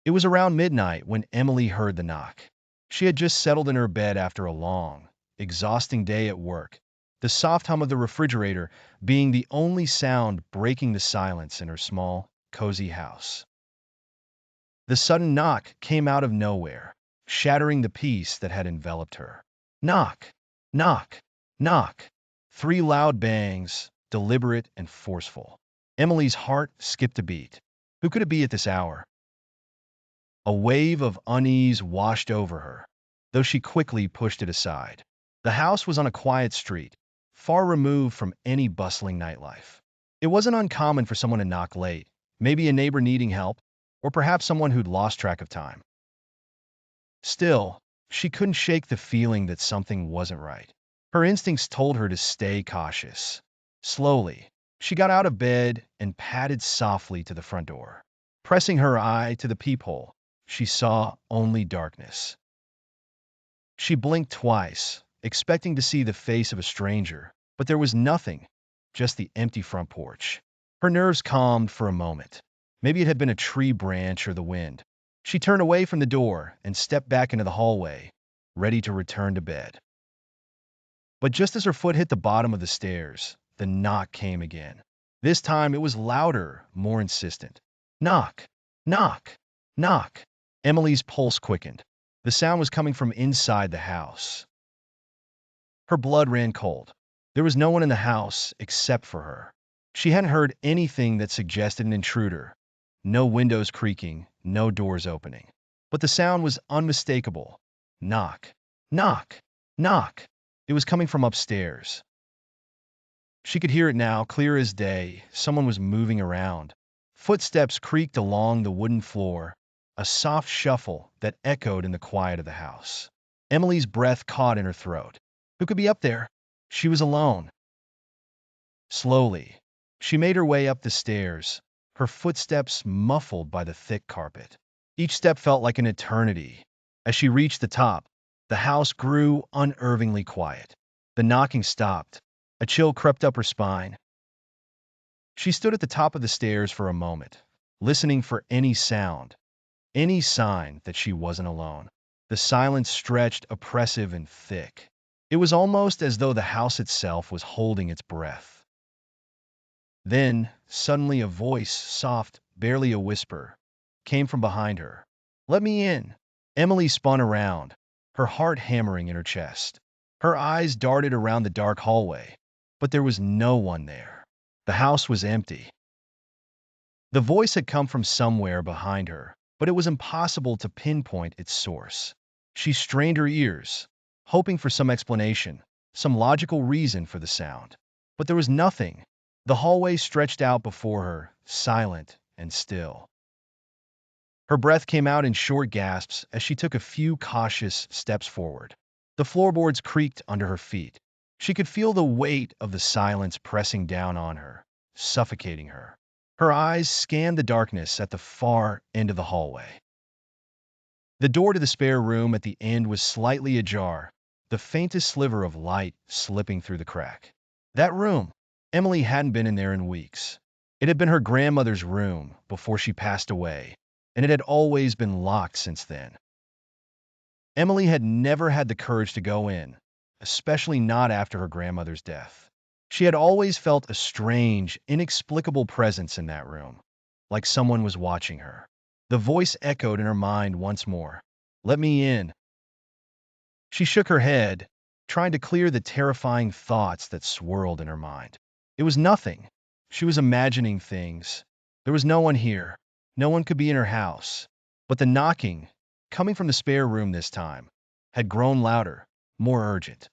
It was around midnight when Emily heard the knock. She had just settled in her bed after a long, exhausting day at work, the soft hum of the refrigerator being the only sound breaking the silence in her small, cozy house. The sudden knock came out of nowhere, shattering the peace that had enveloped her. Knock, knock, knock. Three loud bangs, deliberate and forceful. Emily's heart skipped a beat. Who could it be at this hour? A wave of unease washed over her, though she quickly pushed it aside. The house was on a quiet street, far removed from any bustling nightlife. It wasn't uncommon for someone to knock late, maybe a neighbor needing help, or perhaps someone who'd lost track of time. Still, she couldn't shake the feeling that something wasn't right. Her instincts told her to stay cautious. Slowly, she got out of bed and padded softly to the front door. Pressing her eye to the peephole, she saw only darkness. She blinked twice, expecting to see the face of a stranger, but there was nothing, just the empty front porch. Her nerves calmed for a moment. Maybe it had been a tree branch or the wind. She turned away from the door and stepped back into the hallway, ready to return to bed. But just as her foot hit the bottom of the stairs, the knock came again. This time it was louder, more insistent. Knock, knock, knock. Emily's pulse quickened. The sound was coming from inside the house. Her blood ran cold. There was no one in the house except for her. She hadn't heard anything that suggested an intruder. No windows creaking, no doors opening. But the sound was unmistakable. Knock, knock, knock. It was coming from upstairs. She could hear it now, clear as day. Someone was moving around. Footsteps creaked along the wooden floor, a soft shuffle that echoed in the quiet of the house. Emily's breath caught in her throat. Who could be up there? She was alone. Slowly, she made her way up the stairs, her footsteps muffled by the thick carpet. Each step felt like an eternity. As she reached the top, the house grew unnervingly quiet. The knocking stopped. A chill crept up her spine. She stood at the top of the stairs for a moment, listening for any sound, any sign that she wasn't alone. The silence stretched oppressive and thick. It was almost as though the house itself was holding its breath. Then, suddenly a voice, soft, barely a whisper, came from behind her. "Let me in." Emily spun around, her heart hammering in her chest. Her eyes darted around the dark hallway, but there was no one there. The house was empty. The voice had come from somewhere behind her, but it was impossible to pinpoint its source. She strained her ears, hoping for some explanation, some logical reason for the sound. But there was nothing. The hallway stretched out before her, silent and still. Her breath came out in short gasps as she took a few cautious steps forward. The floorboards creaked under her feet. She could feel the weight of the silence pressing down on her, suffocating her. Her eyes scanned the darkness at the far end of the hallway. The door to the spare room at the end was slightly ajar, the faintest sliver of light slipping through the crack. That room! Emily hadn't been in there in weeks. It had been her grandmother's room before she passed away, and it had always been locked since then. Emily had never had the courage to go in, especially not after her grandmother's death. She had always felt a strange, inexplicable presence in that room, like someone was watching her. The voice echoed in her mind once more. "Let me in." She shook her head, trying to clear the terrifying thoughts that swirled in her mind. It was nothing. She was imagining things. There was no one here. No one could be in her house. But the knocking, coming from the spare room this time, had grown louder, more urgent.